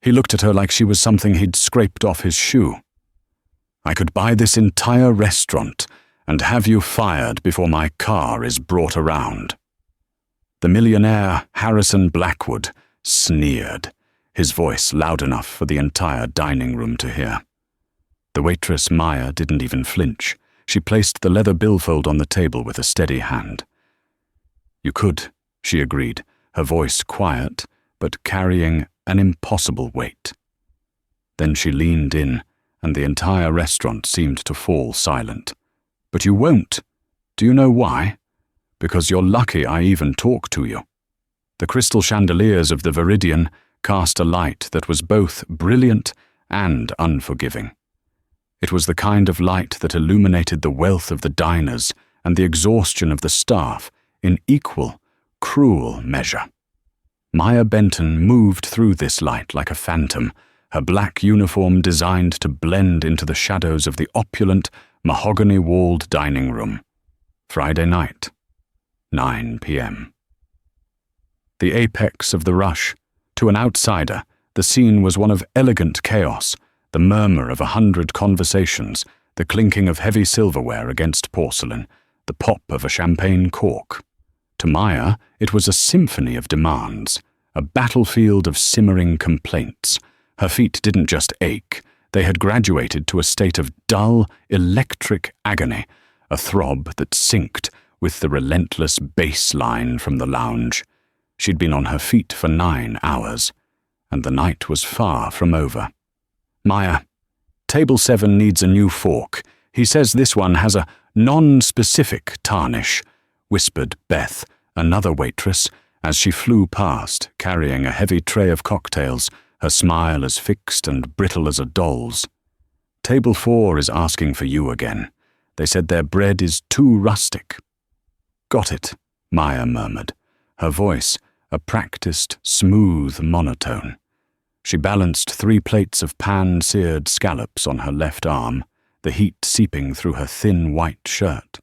He looked at her like she was something he'd scraped off his shoe. "I could buy this entire restaurant and have you fired before my car is brought around." The millionaire Harrison Blackwood sneered, his voice loud enough for the entire dining room to hear. The waitress Maya didn't even flinch. She placed the leather billfold on the table with a steady hand. "You could," she agreed, her voice quiet, but carrying an impossible weight. Then she leaned in, and the entire restaurant seemed to fall silent. "But you won't. Do you know why? Because you're lucky I even talk to you." The crystal chandeliers of the Viridian cast a light that was both brilliant and unforgiving. It was the kind of light that illuminated the wealth of the diners and the exhaustion of the staff in equal, cruel measure. Maya Benton moved through this light like a phantom, her black uniform designed to blend into the shadows of the opulent, mahogany-walled dining room. Friday night, 9 p.m. The apex of the rush. To an outsider, the scene was one of elegant chaos, the murmur of 100 conversations, the clinking of heavy silverware against porcelain, the pop of a champagne cork. To Maya, it was a symphony of demands, a battlefield of simmering complaints. Her feet didn't just ache, they had graduated to a state of dull, electric agony, a throb that synced with the relentless bass line from the lounge. She'd been on her feet for 9 hours, and the night was far from over. "Maya, table 7 needs a new fork. He says this one has a non-specific tarnish," whispered Beth, another waitress, as she flew past, carrying a heavy tray of cocktails, her smile as fixed and brittle as a doll's. "Table 4 is asking for you again. They said their bread is too rustic." "Got it," Maya murmured, her voice a practiced, smooth monotone. She balanced 3 plates of pan-seared scallops on her left arm, the heat seeping through her thin white shirt.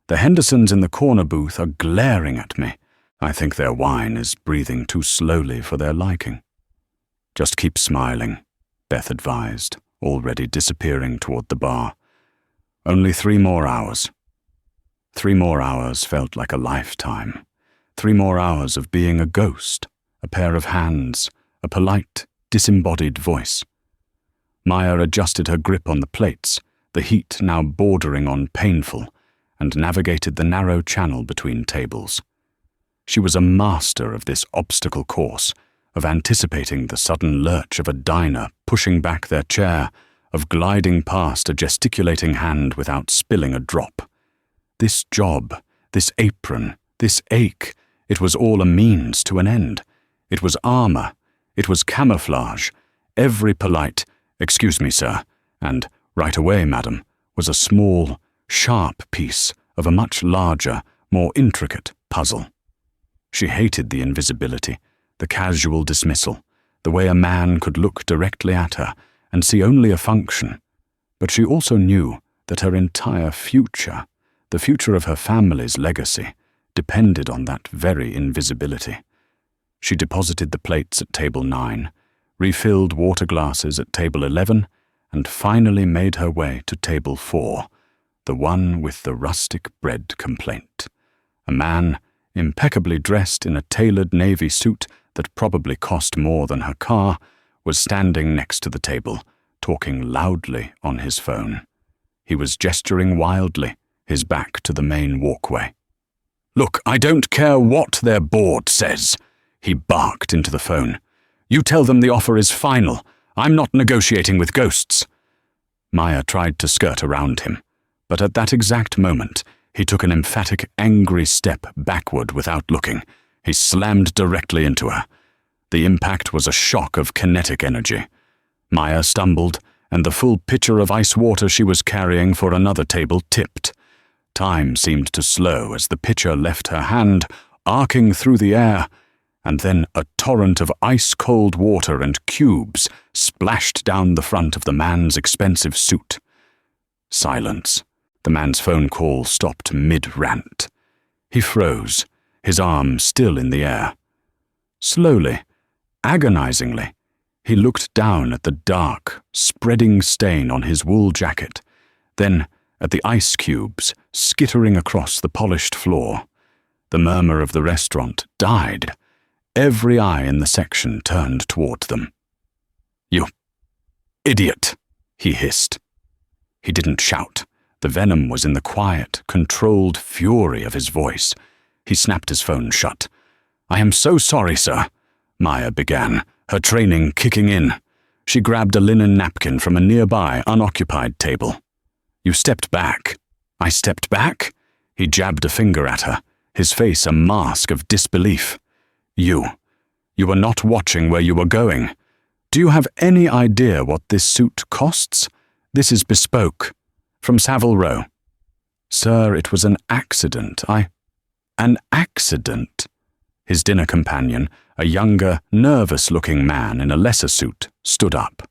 "The Hendersons in the corner booth are glaring at me. I think their wine is breathing too slowly for their liking." "Just keep smiling," Beth advised, already disappearing toward the bar. "Only 3 more hours." 3 more hours felt like a lifetime. 3 more hours of being a ghost, a pair of hands, a polite, disembodied voice. Maya adjusted her grip on the plates, the heat now bordering on painful, and navigated the narrow channel between tables. She was a master of this obstacle course, of anticipating the sudden lurch of a diner pushing back their chair, of gliding past a gesticulating hand without spilling a drop. This job, this apron, this ache, it was all a means to an end. It was armor, it was camouflage. Every polite, "Excuse me, sir," and "Right away, madam," was a small, sharp piece of a much larger, more intricate puzzle. She hated the invisibility, the casual dismissal, the way a man could look directly at her and see only a function. But she also knew that her entire future, the future of her family's legacy, depended on that very invisibility. She deposited the plates at table 9, refilled water glasses at table 11, and finally made her way to table 4, the one with the rustic bread complaint. A man, impeccably dressed in a tailored navy suit that probably cost more than her car, was standing next to the table, talking loudly on his phone. He was gesturing wildly, his back to the main walkway. "Look, I don't care what their board says," he barked into the phone. "You tell them the offer is final. I'm not negotiating with ghosts." Maya tried to skirt around him, but at that exact moment, he took an emphatic, angry step backward without looking. He slammed directly into her. The impact was a shock of kinetic energy. Maya stumbled, and the full pitcher of ice water she was carrying for another table tipped. Time seemed to slow as the pitcher left her hand, arcing through the air, and then a torrent of ice-cold water and cubes splashed down the front of the man's expensive suit. Silence. The man's phone call stopped mid-rant. He froze, his arm still in the air. Slowly, agonizingly, He looked down at the dark, spreading stain on his wool jacket, then at the ice cubes skittering across the polished floor. The murmur of the restaurant died. Every eye in the section turned toward them. "You idiot," he hissed. He didn't shout. The venom was in the quiet, controlled fury of his voice. He snapped his phone shut. "I am so sorry, sir," Maya began, her training kicking in. She grabbed a linen napkin from a nearby, unoccupied table. "You stepped back." "I stepped back?" He jabbed a finger at her, his face a mask of disbelief. You were not watching where you were going. Do you have any idea what this suit costs? This is bespoke. From Savile Row." "Sir, it was an accident. An accident?" His dinner companion, a younger, nervous-looking man in a lesser suit, stood up.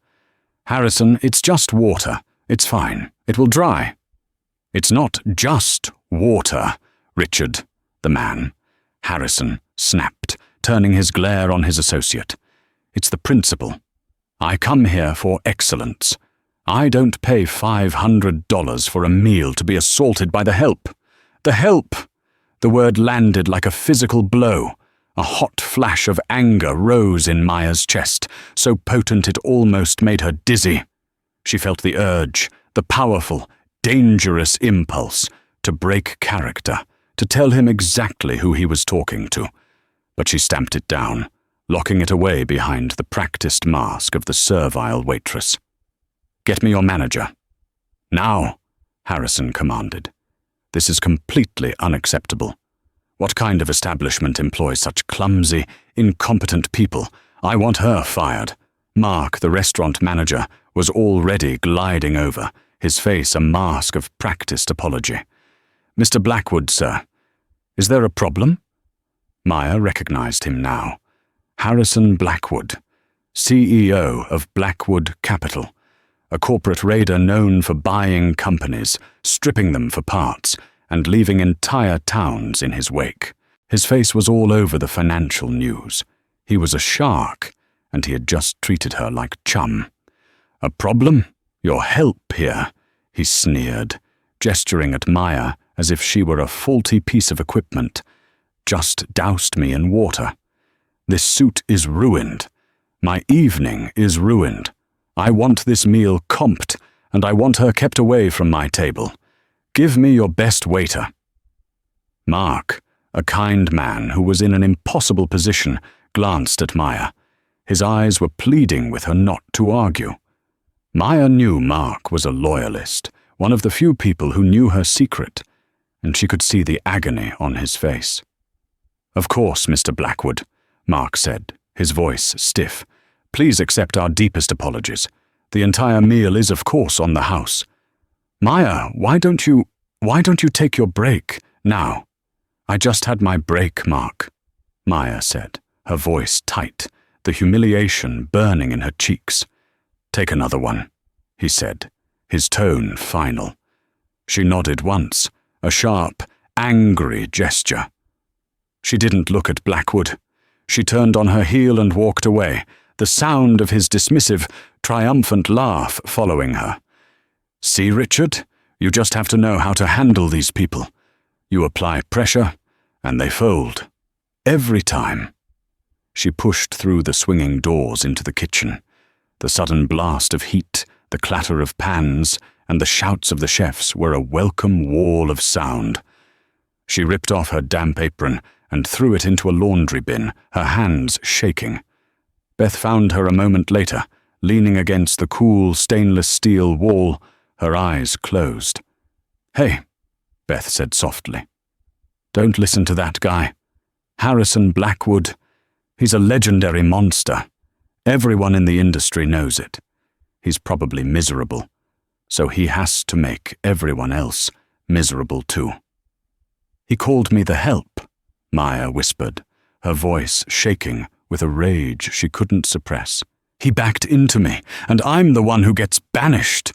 "Harrison, it's just water. It's fine. It will dry." "It's not just water, Richard," the man, Harrison, snapped, turning his glare on his associate. "It's the principle. I come here for excellence. I don't pay $500 for a meal to be assaulted by the help. The help!" The word landed like a physical blow. A hot flash of anger rose in Maya's chest, so potent it almost made her dizzy. She felt the urge, the powerful, dangerous impulse to break character, to tell him exactly who he was talking to. But she stamped it down, locking it away behind the practiced mask of the servile waitress. "Get me your manager." "Now," Harrison commanded. "This is completely unacceptable. What kind of establishment employs such clumsy, incompetent people? I want her fired." Mark, the restaurant manager, was already gliding over, his face a mask of practiced apology. "Mr. Blackwood, sir. Is there a problem?" Maya recognized him now. Harrison Blackwood, CEO of Blackwood Capital, a corporate raider known for buying companies, stripping them for parts, and leaving entire towns in his wake. His face was all over the financial news. He was a shark, and he had just treated her like chum. "A problem? Your help here," he sneered, gesturing at Maya as if she were a faulty piece of equipment. "Just doused me in water. This suit is ruined. My evening is ruined. I want this meal comped, and I want her kept away from my table. Give me your best waiter." Mark, a kind man who was in an impossible position, glanced at Maya. His eyes were pleading with her not to argue. Maya knew Mark was a loyalist, one of the few people who knew her secret, and she could see the agony on his face. "Of course, Mr. Blackwood," Mark said, his voice stiff. "Please accept our deepest apologies. The entire meal is, of course, on the house." "Maya, why don't you take your break now?" "I just had my break, Mark," Maya said, her voice tight, the humiliation burning in her cheeks. "Take another one," he said, his tone final. She nodded once, a sharp, angry gesture. She didn't look at Blackwood. She turned on her heel and walked away, the sound of his dismissive, triumphant laugh following her. "See, Richard? You just have to know how to handle these people. You apply pressure, and they fold. Every time." She pushed through the swinging doors into the kitchen. The sudden blast of heat, the clatter of pans, and the shouts of the chefs were a welcome wall of sound. She ripped off her damp apron and threw it into a laundry bin, her hands shaking. Beth found her a moment later, leaning against the cool stainless steel wall, her eyes closed. "Hey," Beth said softly. "Don't listen to that guy. Harrison Blackwood. He's a legendary monster. Everyone in the industry knows it. He's probably miserable, so he has to make everyone else miserable too." "He called me the help," Maya whispered, her voice shaking with a rage she couldn't suppress. "He backed into me, and I'm the one who gets banished."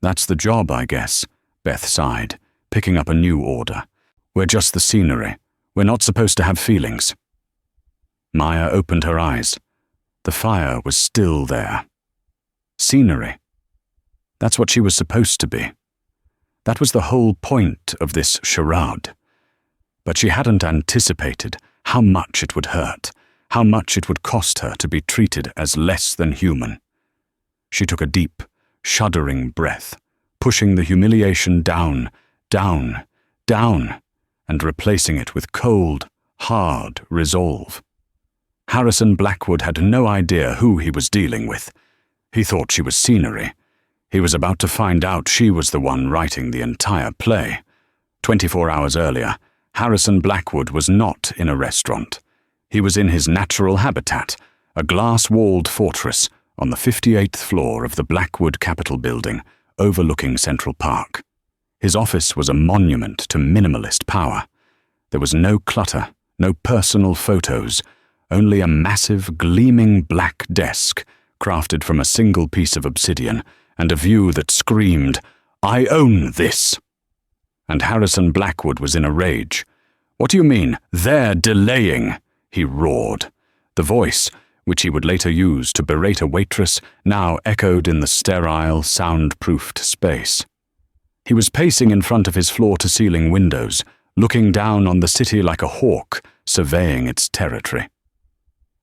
"That's the job, I guess," Beth sighed, picking up a new order. "We're just the scenery. We're not supposed to have feelings." Maya opened her eyes. The fire was still there. Scenery. That's what she was supposed to be. That was the whole point of this charade. But she hadn't anticipated how much it would hurt, how much it would cost her to be treated as less than human. She took a deep, shuddering breath, pushing the humiliation down, down, down, and replacing it with cold, hard resolve. Harrison Blackwood had no idea who he was dealing with. He thought she was scenery. He was about to find out she was the one writing the entire play. 24 hours earlier, Harrison Blackwood was not in a restaurant. He was in his natural habitat, a glass-walled fortress on the 58th floor of the Blackwood Capitol building, overlooking Central Park. His office was a monument to minimalist power. There was no clutter, no personal photos, only a massive, gleaming black desk crafted from a single piece of obsidian and a view that screamed, "I own this!" And Harrison Blackwood was in a rage. "What do you mean, they're delaying?" he roared. The voice, which he would later use to berate a waitress, now echoed in the sterile, soundproofed space. He was pacing in front of his floor-to-ceiling windows, looking down on the city like a hawk, surveying its territory.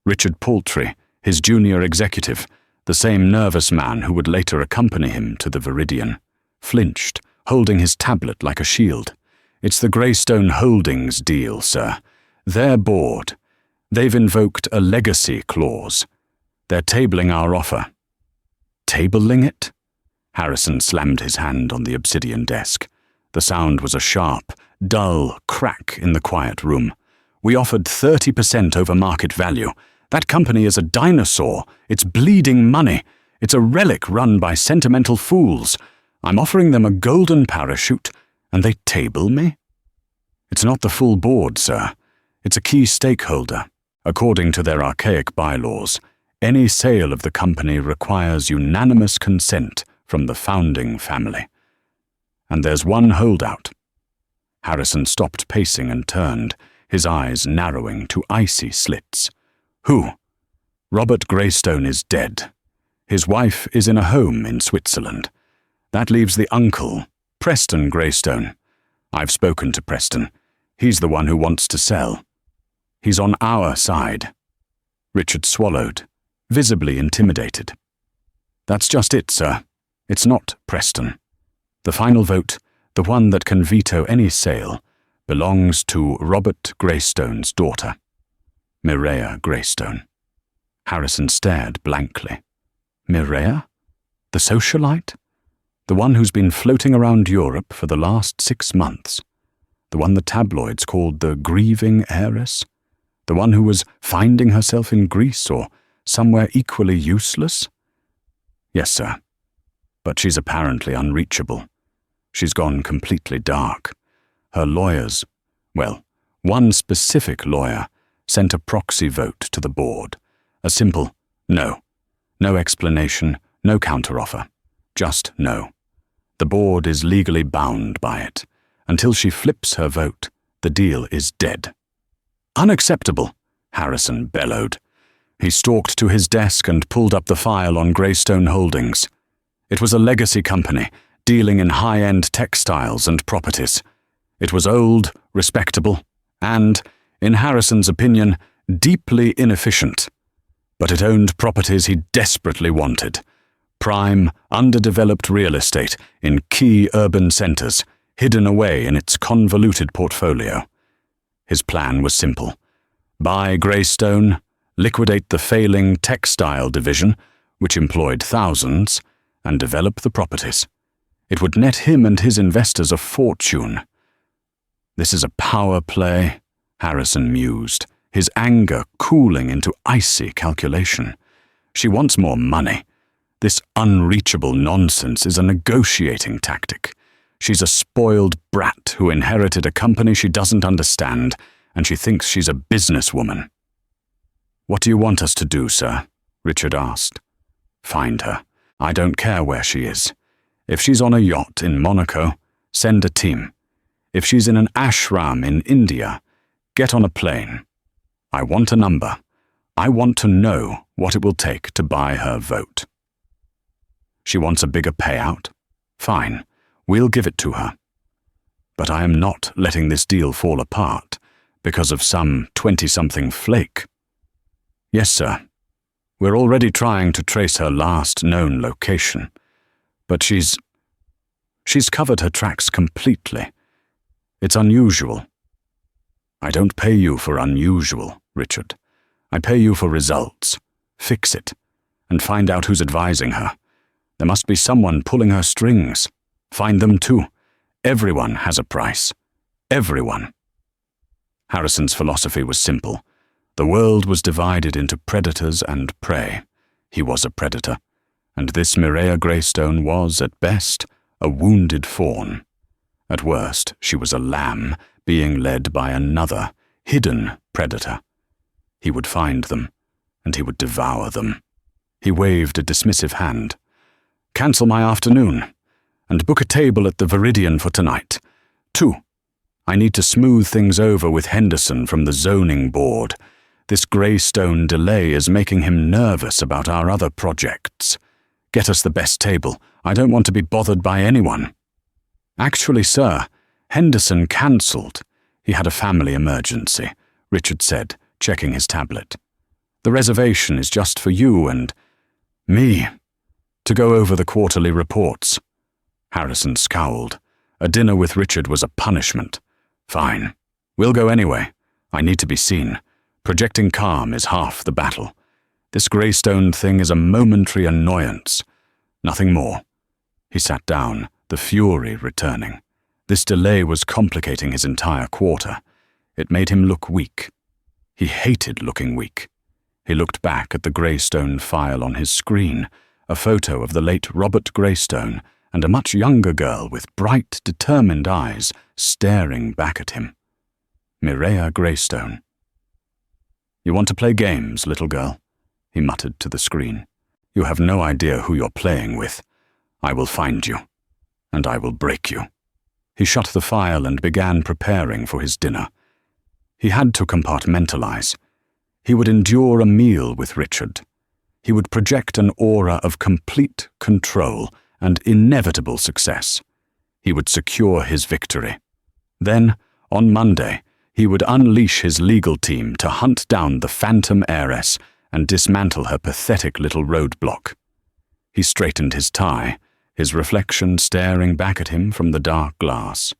Richard Poultry, his junior executive, the same nervous man who would later accompany him to the Viridian, flinched, holding his tablet like a shield. "It's the Greystone Holdings deal, sir. They're bored. They've invoked a legacy clause. They're tabling our offer." "Tabling it?" Harrison slammed his hand on the obsidian desk. The sound was a sharp, dull crack in the quiet room. "We offered 30% over market value. That company is a dinosaur. It's bleeding money. It's a relic run by sentimental fools. I'm offering them a golden parachute, and they table me?" "It's not the full board, sir. It's a key stakeholder. According to their archaic bylaws, any sale of the company requires unanimous consent from the founding family. And there's one holdout." Harrison stopped pacing and turned, his eyes narrowing to icy slits. "Who?" "Robert Greystone is dead. His wife is in a home in Switzerland. That leaves the uncle, Preston Greystone. I've spoken to Preston. He's the one who wants to sell. He's on our side." Richard swallowed, visibly intimidated. "That's just it, sir. It's not Preston. The final vote, the one that can veto any sale, belongs to Robert Greystone's daughter, Mireia Greystone." Harrison stared blankly. "Mireia? The socialite? The one who's been floating around Europe for the last 6 months? The one the tabloids called the grieving heiress? The one who was finding herself in Greece or somewhere equally useless?" "Yes, sir. But she's apparently unreachable. She's gone completely dark. Her lawyers, well, one specific lawyer, sent a proxy vote to the board. A simple no. No explanation, no counteroffer. Just no. The board is legally bound by it. Until she flips her vote, the deal is dead." "Unacceptable," Harrison bellowed. He stalked to his desk and pulled up the file on Greystone Holdings. It was a legacy company, dealing in high-end textiles and properties. It was old, respectable, and, in Harrison's opinion, deeply inefficient. But it owned properties he desperately wanted. Prime, underdeveloped real estate in key urban centers, hidden away in its convoluted portfolio. His plan was simple. Buy Greystone, liquidate the failing textile division, which employed thousands, and develop the properties. It would net him and his investors a fortune. "This is a power play," Harrison mused, his anger cooling into icy calculation. "She wants more money. This unreachable nonsense is a negotiating tactic. She's a spoiled brat who inherited a company she doesn't understand, and she thinks she's a businesswoman." "What do you want us to do, sir?" Richard asked. "Find her. I don't care where she is. If she's on a yacht in Monaco, send a team. If she's in an ashram in India, get on a plane. I want a number. I want to know what it will take to buy her vote. She wants a bigger payout? Fine, we'll give it to her. But I am not letting this deal fall apart because of some 20-something flake. Yes, sir. We're already trying to trace her last known location, but she's covered her tracks completely. It's unusual. I don't pay you for unusual, Richard. I pay you for results. Fix it, and find out who's advising her. There must be someone pulling her strings. Find them too. Everyone has a price. Everyone. Harrison's philosophy was simple. The world was divided into predators and prey. He was a predator, and this Mireia Greystone was, at best, a wounded fawn. At worst, she was a lamb being led by another, hidden predator. He would find them, and he would devour them. He waved a dismissive hand. Cancel my afternoon, and book a table at the Viridian for tonight. 2. I need to smooth things over with Henderson from the zoning board. This Greystone delay is making him nervous about our other projects. Get us the best table. I don't want to be bothered by anyone. Actually, sir, Henderson cancelled. He had a family emergency, Richard said, checking his tablet. The reservation is just for you and me, to go over the quarterly reports. Harrison scowled. A dinner with Richard was a punishment. Fine. We'll go anyway. I need to be seen. Projecting calm is half the battle. This Greystone thing is a momentary annoyance. Nothing more. He sat down, the fury returning. This delay was complicating his entire quarter. It made him look weak. He hated looking weak. He looked back at the Greystone file on his screen, a photo of the late Robert Greystone and a much younger girl with bright, determined eyes staring back at him. Mireia Greystone. You want to play games, little girl? He muttered to the screen. You have no idea who you're playing with. I will find you, and I will break you. He shut the file and began preparing for his dinner. He had to compartmentalize. He would endure a meal with Richard. He would project an aura of complete control and inevitable success. He would secure his victory. Then, on Monday, he would unleash his legal team to hunt down the phantom heiress and dismantle her pathetic little roadblock. He straightened his tie, his reflection staring back at him from the dark glass.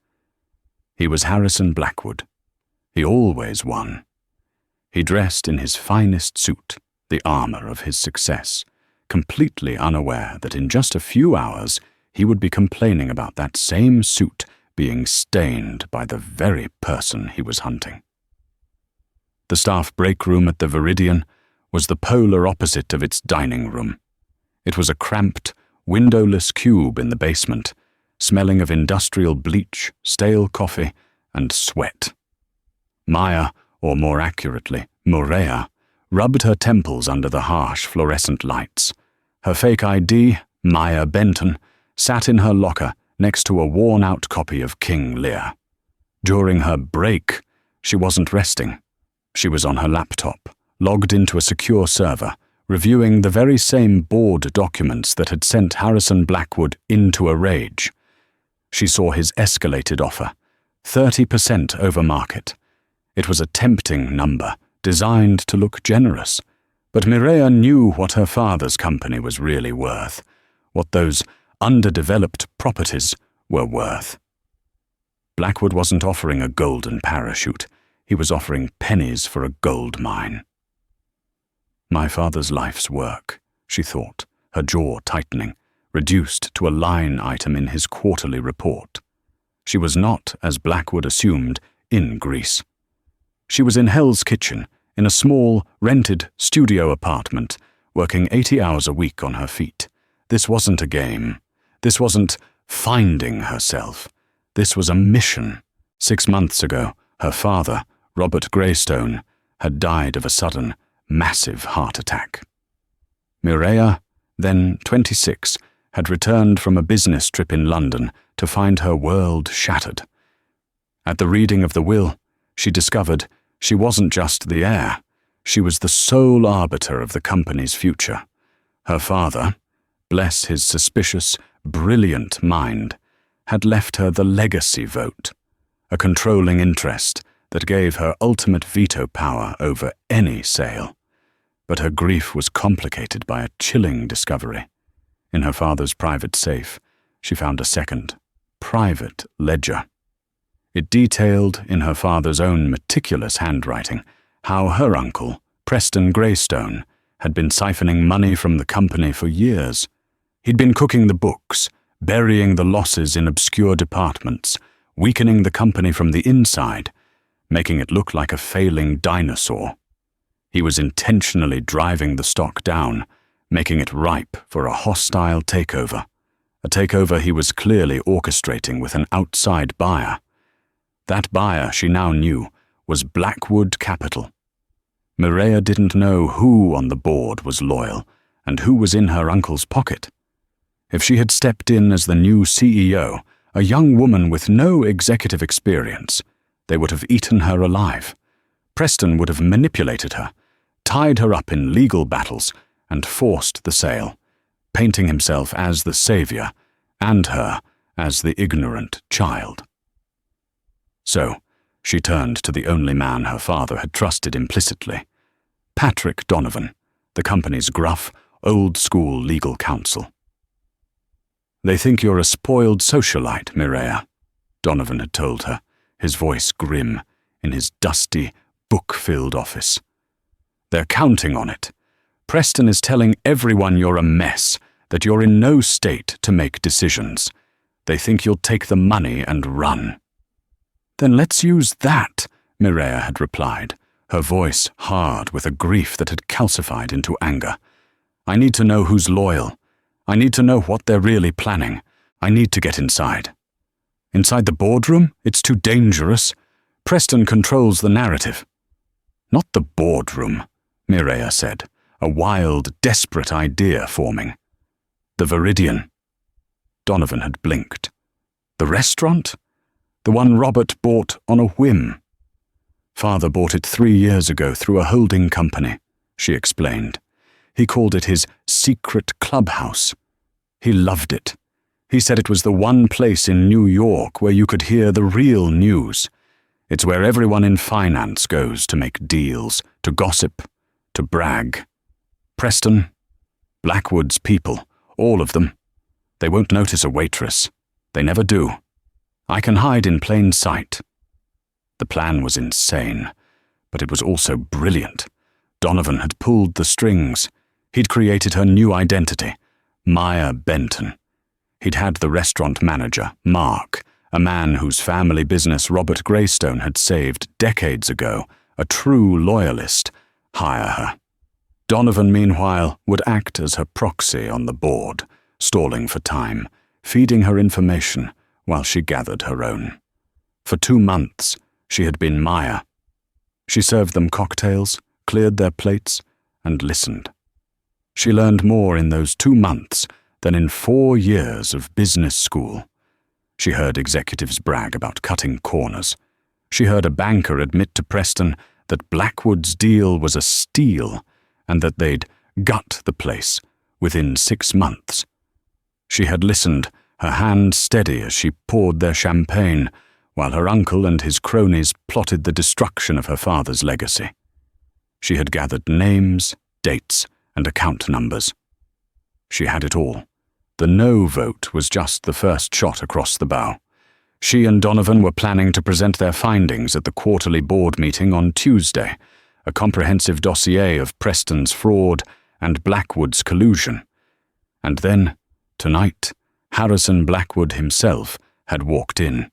He was Harrison Blackwood. He always won. He dressed in his finest suit, the armor of his success, completely unaware that in just a few hours he would be complaining about that same suit being stained by the very person he was hunting. The staff break room at the Viridian was the polar opposite of its dining room. It was a cramped, windowless cube in the basement, smelling of industrial bleach, stale coffee, and sweat. Maya, or more accurately, Mireia, rubbed her temples under the harsh fluorescent lights. Her fake ID, Maya Benton, sat in her locker next to a worn-out copy of King Lear. During her break, she wasn't resting. She was on her laptop, logged into a secure server, reviewing the very same board documents that had sent Harrison Blackwood into a rage. She saw his escalated offer, 30% over market. It was a tempting number, designed to look generous, but Mireia knew what her father's company was really worth, what those underdeveloped properties were worth. Blackwood wasn't offering a golden parachute. He was offering pennies for a gold mine. My father's life's work, she thought, her jaw tightening, reduced to a line item in his quarterly report. She was not, as Blackwood assumed, in Greece. She was in Hell's Kitchen, in a small, rented studio apartment, working 80 hours a week on her feet. This wasn't a game. This wasn't finding herself. This was a mission. 6 months ago, her father, Robert Greystone, had died of a sudden, massive heart attack. Mireia, then 26, had returned from a business trip in London to find her world shattered. At the reading of the will, she discovered she wasn't just the heir. She was the sole arbiter of the company's future. Her father, bless his suspicious, brilliant mind, had left her the legacy vote, a controlling interest that gave her ultimate veto power over any sale. But her grief was complicated by a chilling discovery. In her father's private safe, she found a second, private ledger. It detailed, in her father's own meticulous handwriting, how her uncle, Preston Greystone, had been siphoning money from the company for years. He'd been cooking the books, burying the losses in obscure departments, weakening the company from the inside, making it look like a failing dinosaur. He was intentionally driving the stock down, making it ripe for a hostile takeover, a takeover he was clearly orchestrating with an outside buyer. That buyer, she now knew, was Blackwood Capital. Mireia didn't know who on the board was loyal and who was in her uncle's pocket. If she had stepped in as the new CEO, a young woman with no executive experience, they would have eaten her alive. Preston would have manipulated her, tied her up in legal battles, and forced the sale, painting himself as the savior and her as the ignorant child. So, she turned to the only man her father had trusted implicitly, Patrick Donovan, the company's gruff, old-school legal counsel. "They think you're a spoiled socialite, Mireia," Donovan had told her, his voice grim, in his dusty, book-filled office. "They're counting on it. Preston is telling everyone you're a mess, that you're in no state to make decisions. They think you'll take the money and run." "Then let's use that," Mireia had replied, her voice hard with a grief that had calcified into anger. "I need to know who's loyal. I need to know what they're really planning. I need to get inside. Inside the boardroom? It's too dangerous. Preston controls the narrative." "Not the boardroom," Mireia said, a wild, desperate idea forming. "The Viridian." Donovan had blinked. "The restaurant? The one Robert bought on a whim." "Father bought it 3 years ago through a holding company," she explained. "He called it his secret clubhouse. He loved it. He said it was the one place in New York where you could hear the real news. It's where everyone in finance goes to make deals, to gossip, to brag. Preston, Blackwood's people, all of them. They won't notice a waitress. They never do. I can hide in plain sight." The plan was insane, but it was also brilliant. Donovan had pulled the strings. He'd created her new identity, Maya Benton. He'd had the restaurant manager, Mark, a man whose family business Robert Greystone had saved decades ago, a true loyalist, hire her. Donovan, meanwhile, would act as her proxy on the board, stalling for time, feeding her information while she gathered her own. For 2 months, she had been Maya. She served them cocktails, cleared their plates, and listened. She learned more in those 2 months than in 4 years of business school. She heard executives brag about cutting corners. She heard a banker admit to Preston that Blackwood's deal was a steal and that they'd gut the place within 6 months. She had listened, her hand steady as she poured their champagne, while her uncle and his cronies plotted the destruction of her father's legacy. She had gathered names, dates, and account numbers. She had it all. The no vote was just the first shot across the bow. She and Donovan were planning to present their findings at the quarterly board meeting on Tuesday, a comprehensive dossier of Preston's fraud and Blackwood's collusion. And then, tonight, Harrison Blackwood himself had walked in.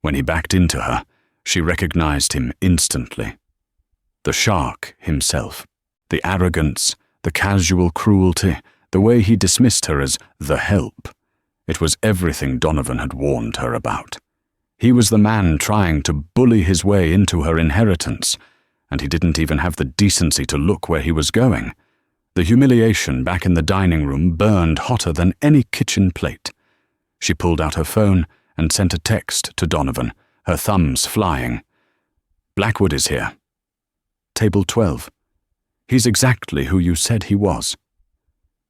When he backed into her, she recognized him instantly. The shark himself, the arrogance, the casual cruelty, the way he dismissed her as the help. It was everything Donovan had warned her about. He was the man trying to bully his way into her inheritance, and he didn't even have the decency to look where he was going. The humiliation back in the dining room burned hotter than any kitchen plate. She pulled out her phone and sent a text to Donovan, her thumbs flying. "Blackwood is here." "Table 12. He's exactly who you said he was."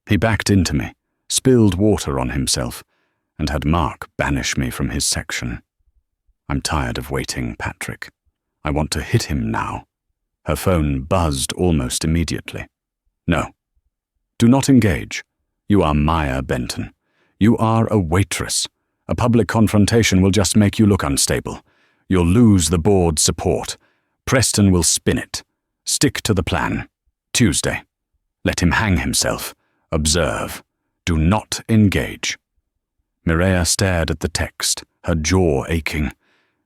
He backed into me, spilled water on himself, and had Mark banish me from his section. "I'm tired of waiting, Patrick. I want to hit him now." Her phone buzzed almost immediately. "No. Do not engage. You are Maya Benton. You are a waitress. A public confrontation will just make you look unstable. You'll lose the board's support. Preston will spin it. Stick to the plan. Tuesday. Let him hang himself. Observe. Do not engage." Mireia stared at the text, her jaw aching.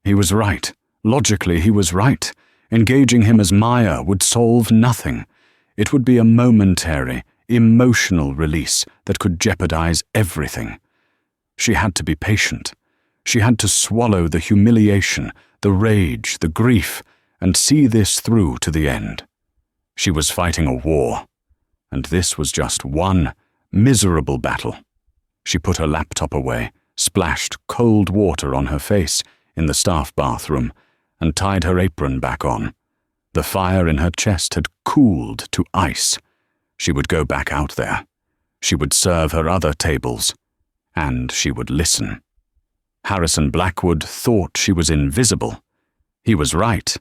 He was right. Logically, he was right. Engaging him as Maya would solve nothing. It would be a momentary, emotional release that could jeopardize everything. She had to be patient. She had to swallow the humiliation, the rage, the grief, and see this through to the end. She was fighting a war, and this was just one miserable battle. She put her laptop away, splashed cold water on her face in the staff bathroom, and tied her apron back on. The fire in her chest had cooled to ice. She would go back out there. She would serve her other tables. And she would listen. Harrison Blackwood thought she was invisible. He was right.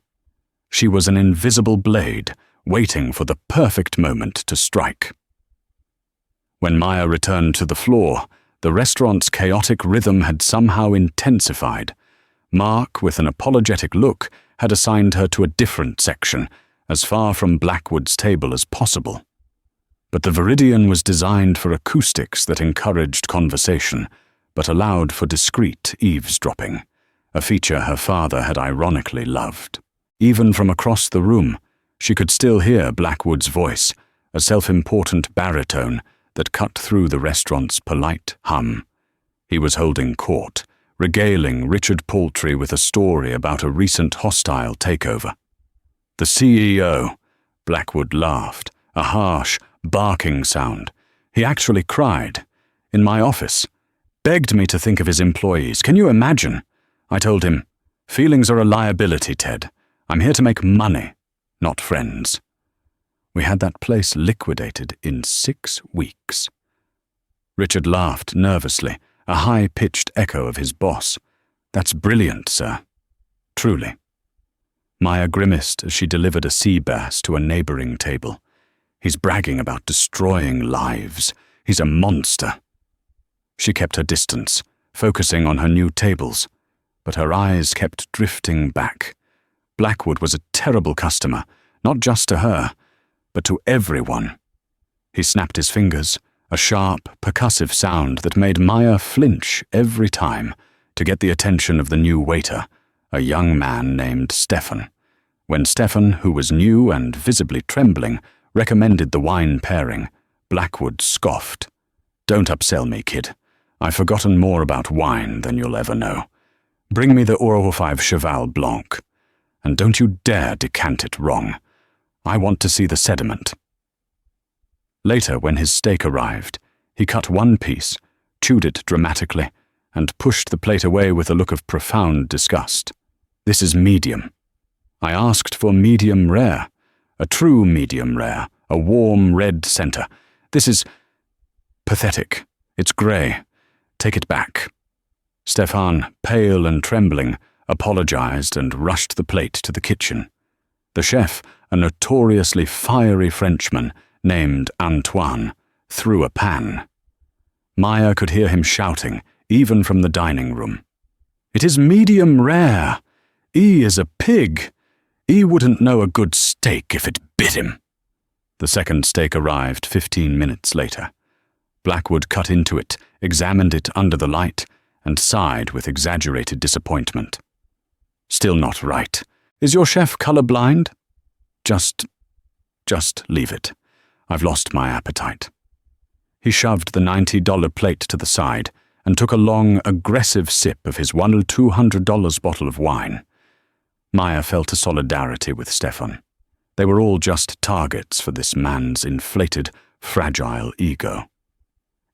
She was an invisible blade, waiting for the perfect moment to strike. When Maya returned to the floor, the restaurant's chaotic rhythm had somehow intensified. Mark, with an apologetic look, had assigned her to a different section, as far from Blackwood's table as possible. But the Viridian was designed for acoustics that encouraged conversation, but allowed for discreet eavesdropping, a feature her father had ironically loved. Even from across the room, she could still hear Blackwood's voice, a self-important baritone that cut through the restaurant's polite hum. He was holding court, regaling Richard Paltry with a story about a recent hostile takeover. "The CEO," Blackwood laughed, a harsh, barking sound. "He actually cried. In my office. Begged me to think of his employees. Can you imagine? I told him, 'Feelings are a liability, Ted. I'm here to make money, not friends.' We had that place liquidated in 6 weeks. Richard laughed nervously, a high-pitched echo of his boss. "That's brilliant, sir. Truly." Maya grimaced as she delivered a sea bass to a neighboring table. "He's bragging about destroying lives. He's a monster." She kept her distance, focusing on her new tables, but her eyes kept drifting back. Blackwood was a terrible customer, not just to her, but to everyone. He snapped his fingers, a sharp, percussive sound that made Maya flinch every time to get the attention of the new waiter, a young man named Stefan. When Stefan, who was new and visibly trembling, recommended the wine pairing, Blackwood scoffed. "Don't upsell me, kid. I've forgotten more about wine than you'll ever know. Bring me the Euro 5 Cheval Blanc. And don't you dare decant it wrong. I want to see the sediment." Later, when his steak arrived, he cut one piece, chewed it dramatically, and pushed the plate away with a look of profound disgust. "This is medium. I asked for medium rare. A true medium rare, a warm red center. This is pathetic. It's grey. Take it back." Stefan, pale and trembling, apologized and rushed the plate to the kitchen. The chef, a notoriously fiery Frenchman named Antoine, threw a pan. Maya could hear him shouting, even from the dining room. "It is medium rare. E is a pig. E wouldn't know a good steak if it bit him." The second steak arrived 15 minutes later. Blackwood cut into it, examined it under the light, and sighed with exaggerated disappointment. "Still not right. Is your chef colorblind?" Just leave it. I've lost my appetite." He shoved the $90 plate to the side and took a long, aggressive sip of his $200 bottle of wine. Maya felt a solidarity with Stefan. They were all just targets for this man's inflated, fragile ego.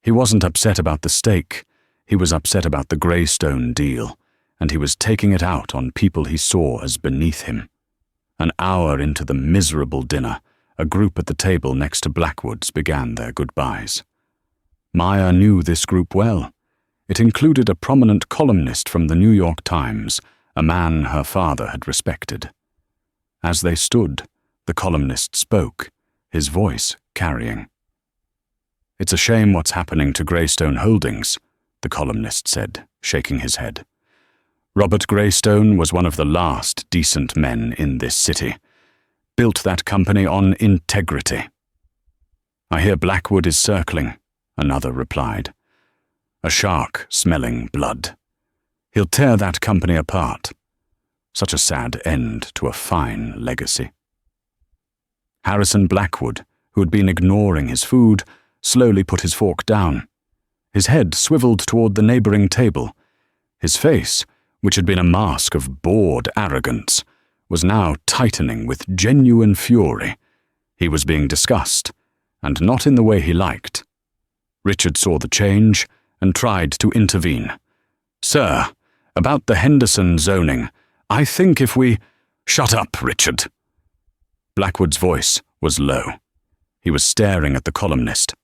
He wasn't upset about the steak. He was upset about the Greystone deal, and he was taking it out on people he saw as beneath him. An hour into the miserable dinner, a group at the table next to Blackwood's began their goodbyes. Maya knew this group well. It included a prominent columnist from the New York Times, a man her father had respected. As they stood, the columnist spoke, his voice carrying. "It's a shame what's happening to Greystone Holdings," the columnist said, shaking his head. "Robert Greystone was one of the last decent men in this city. Built that company on integrity." "I hear Blackwood is circling," another replied. "A shark smelling blood. He'll tear that company apart. Such a sad end to a fine legacy." Harrison Blackwood, who had been ignoring his food, slowly put his fork down. His head swiveled toward the neighboring table. His face, which had been a mask of bored arrogance, was now tightening with genuine fury. He was being discussed, and not in the way he liked. Richard saw the change and tried to intervene. "Sir, about the Henderson zoning, I think if we—" "Shut up, Richard." Blackwood's voice was low. He was staring at the columnist.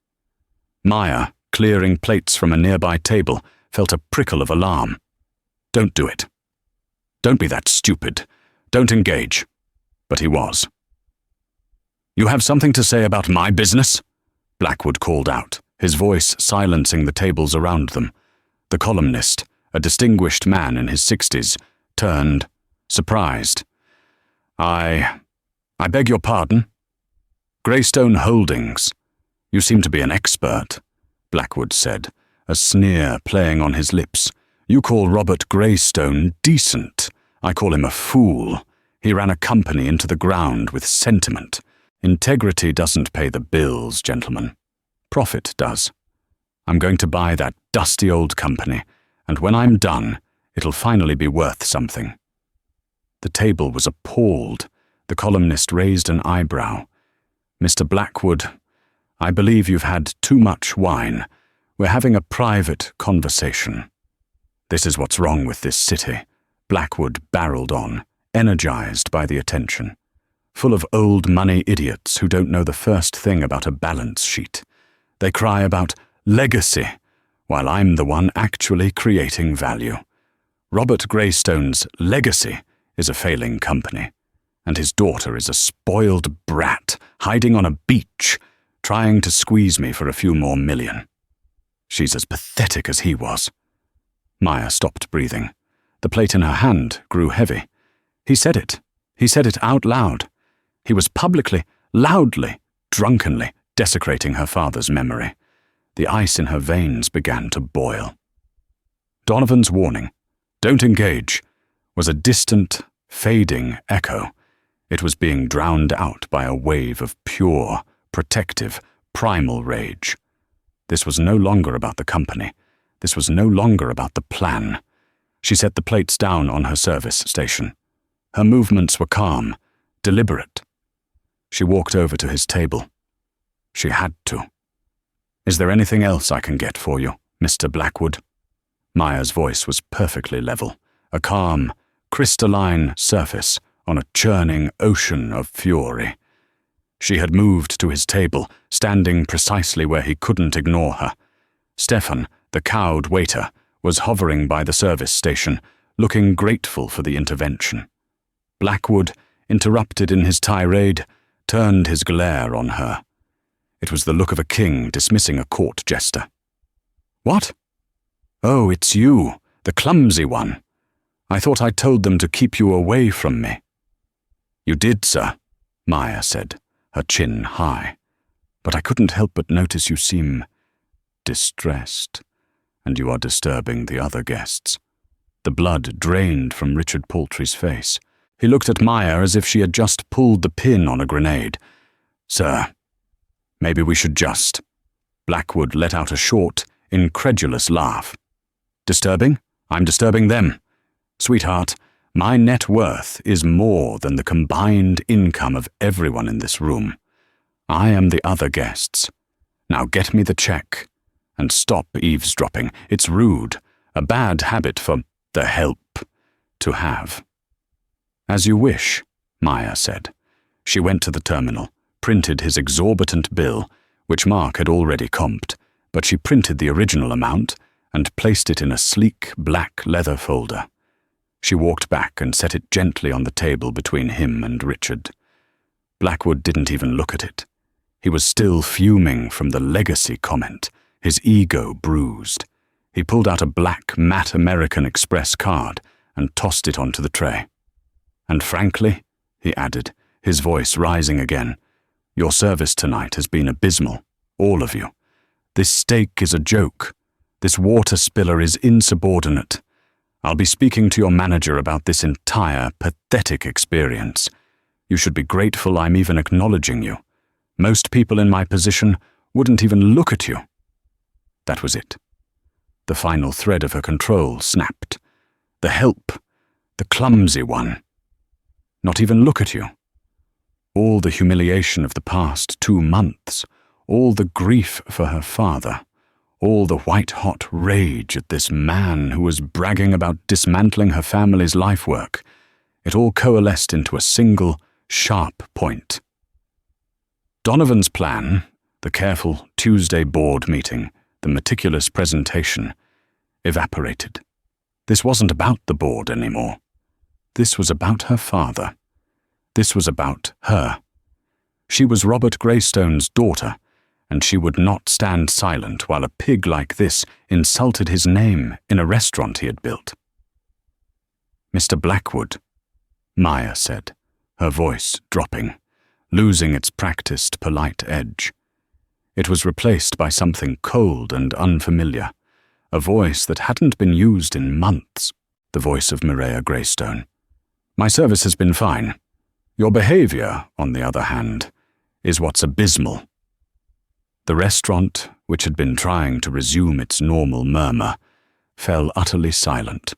Maya, clearing plates from a nearby table, felt a prickle of alarm. "Don't do it. Don't be that stupid. Don't engage." But he was. "You have something to say about my business?" Blackwood called out, his voice silencing the tables around them. The columnist, a distinguished man in his 60s, turned, surprised. I beg your pardon?" "Greystone Holdings. You seem to be an expert," Blackwood said, a sneer playing on his lips. "You call Robert Greystone decent. I call him a fool. He ran a company into the ground with sentiment. Integrity doesn't pay the bills, gentlemen. Profit does. I'm going to buy that dusty old company, and when I'm done, it'll finally be worth something." The table was appalled. The columnist raised an eyebrow. "Mr. Blackwood, I believe you've had too much wine. We're having a private conversation." "This is what's wrong with this city," Blackwood barreled on, energized by the attention. "Full of old money idiots who don't know the first thing about a balance sheet. They cry about legacy, while I'm the one actually creating value. Robert Greystone's legacy is a failing company, and his daughter is a spoiled brat hiding on a beach, trying to squeeze me for a few more million. She's as pathetic as he was." Maya stopped breathing. The plate in her hand grew heavy. He said it. He said it out loud. He was publicly, loudly, drunkenly desecrating her father's memory. The ice in her veins began to boil. Donovan's warning, "Don't engage," was a distant, fading echo. It was being drowned out by a wave of pure, protective, primal rage. This was no longer about the company. This was no longer about the plan. She set the plates down on her service station. Her movements were calm, deliberate. She walked over to his table. She had to. "Is there anything else I can get for you, Mr. Blackwood?" Maya's voice was perfectly level, a calm, crystalline surface on a churning ocean of fury. She had moved to his table, standing precisely where he couldn't ignore her. Stefan, the cowed waiter, was hovering by the service station, looking grateful for the intervention. Blackwood, interrupted in his tirade, turned his glare on her. It was the look of a king dismissing a court jester. "What? Oh, it's you, the clumsy one. I thought I told them to keep you away from me." "You did, sir," Maya said, her chin high. "But I couldn't help but notice you seem distressed, and you are disturbing the other guests." The blood drained from Richard Poultry's face. He looked at Maya as if she had just pulled the pin on a grenade. "Sir, maybe we should just—" Blackwood let out a short, incredulous laugh. "Disturbing? I'm disturbing them. Sweetheart, my net worth is more than the combined income of everyone in this room. I am the other guests. Now get me the check, and stop eavesdropping. It's rude, a bad habit for the help to have." "As you wish," Maya said. She went to the terminal, printed his exorbitant bill, which Mark had already comped, but she printed the original amount and placed it in a sleek black leather folder. She walked back and set it gently on the table between him and Richard. Blackwood didn't even look at it. He was still fuming from the legacy comment, his ego bruised. He pulled out a black matte American Express card and tossed it onto the tray. "And frankly," he added, his voice rising again, "your service tonight has been abysmal, all of you. This steak is a joke. This water spiller is insubordinate. I'll be speaking to your manager about this entire pathetic experience. You should be grateful I'm even acknowledging you. Most people in my position wouldn't even look at you." That was it. The final thread of her control snapped. The help, the clumsy one. Not even look at you. All the humiliation of the past 2 months, all the grief for her father, all the white-hot rage at this man who was bragging about dismantling her family's life work, it all coalesced into a single, sharp point. Donovan's plan, the careful Tuesday board meeting, the meticulous presentation, evaporated. This wasn't about the board anymore. This was about her father. This was about her. She was Robert Greystone's daughter, and she would not stand silent while a pig like this insulted his name in a restaurant he had built. "Mr. Blackwood," Maya said, her voice dropping, losing its practiced polite edge. It was replaced by something cold and unfamiliar, a voice that hadn't been used in months, the voice of Mireia Greystone. "My service has been fine. Your behavior, on the other hand, is what's abysmal." The restaurant, which had been trying to resume its normal murmur, fell utterly silent.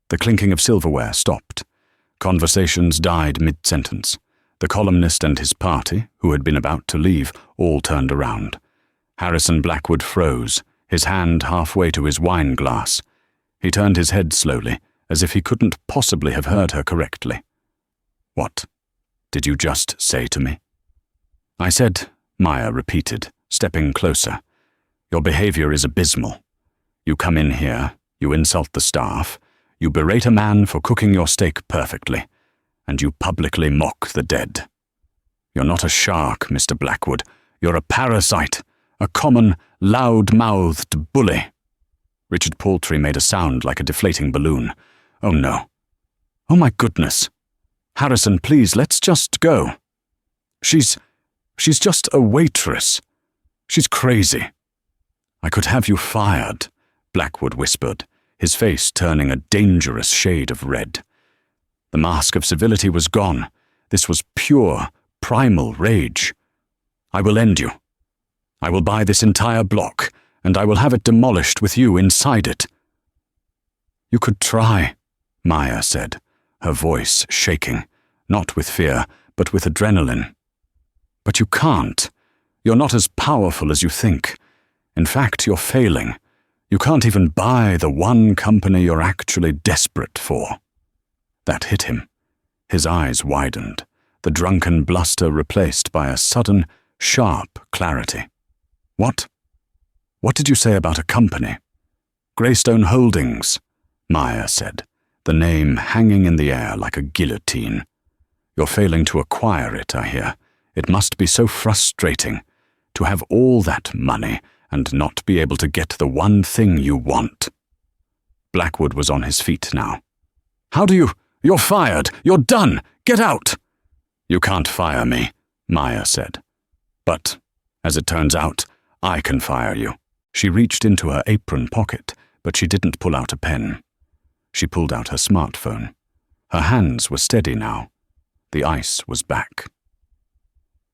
The clinking of silverware stopped. Conversations died mid-sentence. The columnist and his party, who had been about to leave, all turned around. Harrison Blackwood froze, his hand halfway to his wine glass. He turned his head slowly, as if he couldn't possibly have heard her correctly. "What did you just say to me?" "I said," Maya repeated, stepping closer, "your behavior is abysmal. You come in here, you insult the staff, you berate a man for cooking your steak perfectly, and you publicly mock the dead. You're not a shark, Mr. Blackwood. You're a parasite, a common, loud-mouthed bully." Richard Paltry made a sound like a deflating balloon. "Oh no. Oh my goodness. Harrison, please, let's just go. She's just a waitress. She's crazy." "I could have you fired," Blackwood whispered, his face turning a dangerous shade of red. The mask of civility was gone. This was pure, primal rage. "I will end you. I will buy this entire block, and I will have it demolished with you inside it." "You could try," Maya said, her voice shaking, not with fear, but with adrenaline. "But you can't. You're not as powerful as you think. In fact, you're failing. You can't even buy the one company you're actually desperate for." That hit him. His eyes widened, the drunken bluster replaced by a sudden, sharp clarity. "What? What did you say about a company?" "Greystone Holdings," Maya said, the name hanging in the air like a guillotine. "You're failing to acquire it, I hear. It must be so frustrating to have all that money and not be able to get the one thing you want." Blackwood was on his feet now. "How do you— You're fired! You're done! Get out!" "You can't fire me," Maya said. "But, as it turns out, I can fire you." She reached into her apron pocket, but she didn't pull out a pen. She pulled out her smartphone. Her hands were steady now. The ice was back.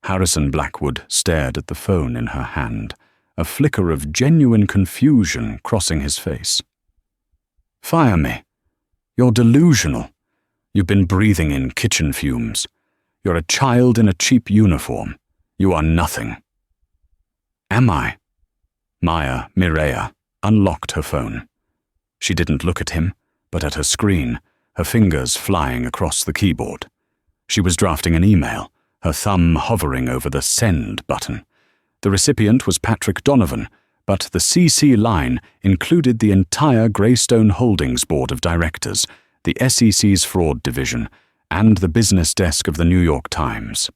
Harrison Blackwood stared at the phone in her hand, a flicker of genuine confusion crossing his face. "Fire me. You're delusional. You've been breathing in kitchen fumes. You're a child in a cheap uniform. You are nothing." "Am I?" Mireia unlocked her phone. She didn't look at him, but at her screen, her fingers flying across the keyboard. She was drafting an email, her thumb hovering over the send button. The recipient was Patrick Donovan, but the CC line included the entire Greystone Holdings Board of Directors, the SEC's fraud division, and the business desk of the New York Times.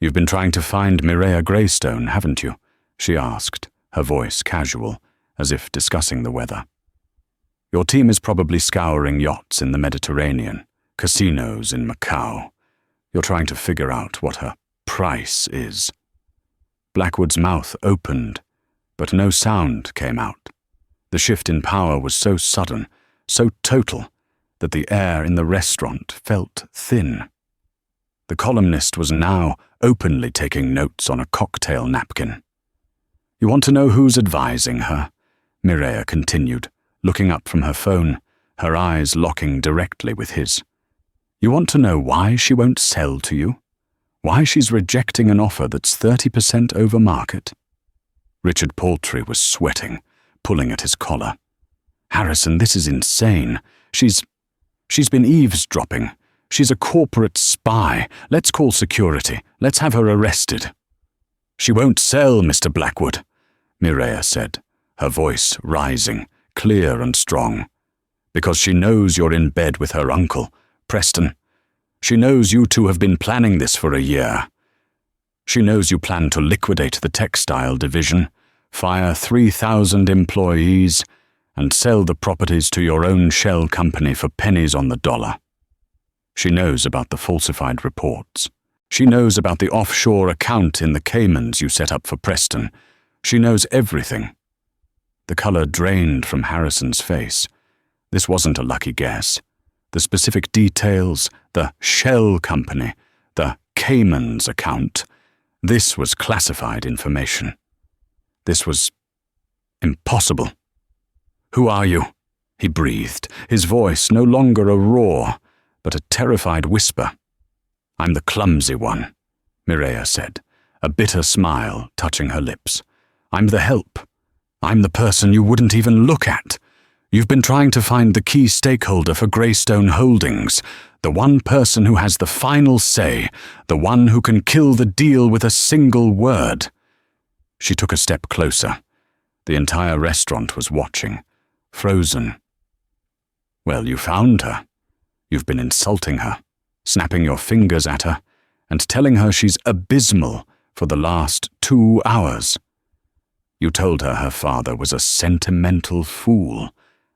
"You've been trying to find Mireya Greystone, haven't you?" she asked, her voice casual, as if discussing the weather. "Your team is probably scouring yachts in the Mediterranean, casinos in Macau. You're trying to figure out what her price is." Blackwood's mouth opened, but no sound came out. The shift in power was so sudden, so total, that the air in the restaurant felt thin. The columnist was now openly taking notes on a cocktail napkin. "You want to know who's advising her?" Mireya continued, looking up from her phone, her eyes locking directly with his. "You want to know why she won't sell to you? Why she's rejecting an offer that's 30% over market?" Richard Paltry was sweating, pulling at his collar. "Harrison, this is insane. She's been eavesdropping. She's a corporate spy. Let's call security. Let's have her arrested." "She won't sell, Mr. Blackwood," Mireya said, her voice rising, clear and strong. "Because she knows you're in bed with her uncle, Preston. She knows you two have been planning this for a year. She knows you plan to liquidate the textile division, fire 3,000 employees, and sell the properties to your own shell company for pennies on the dollar. She knows about the falsified reports. She knows about the offshore account in the Caymans you set up for Preston. She knows everything." The color drained from Harrison's face. This wasn't a lucky guess. The specific details, the shell company, the Caymans account, this was classified information. This was impossible. "Who are you?" he breathed, his voice no longer a roar, but a terrified whisper. "I'm the clumsy one," Mireya said, a bitter smile touching her lips. "I'm the help. I'm the person you wouldn't even look at. You've been trying to find the key stakeholder for Greystone Holdings, the one person who has the final say, the one who can kill the deal with a single word." She took a step closer. The entire restaurant was watching, frozen. "Well, you found her. You've been insulting her, snapping your fingers at her, and telling her she's abysmal for the last 2 hours. You told her father was a sentimental fool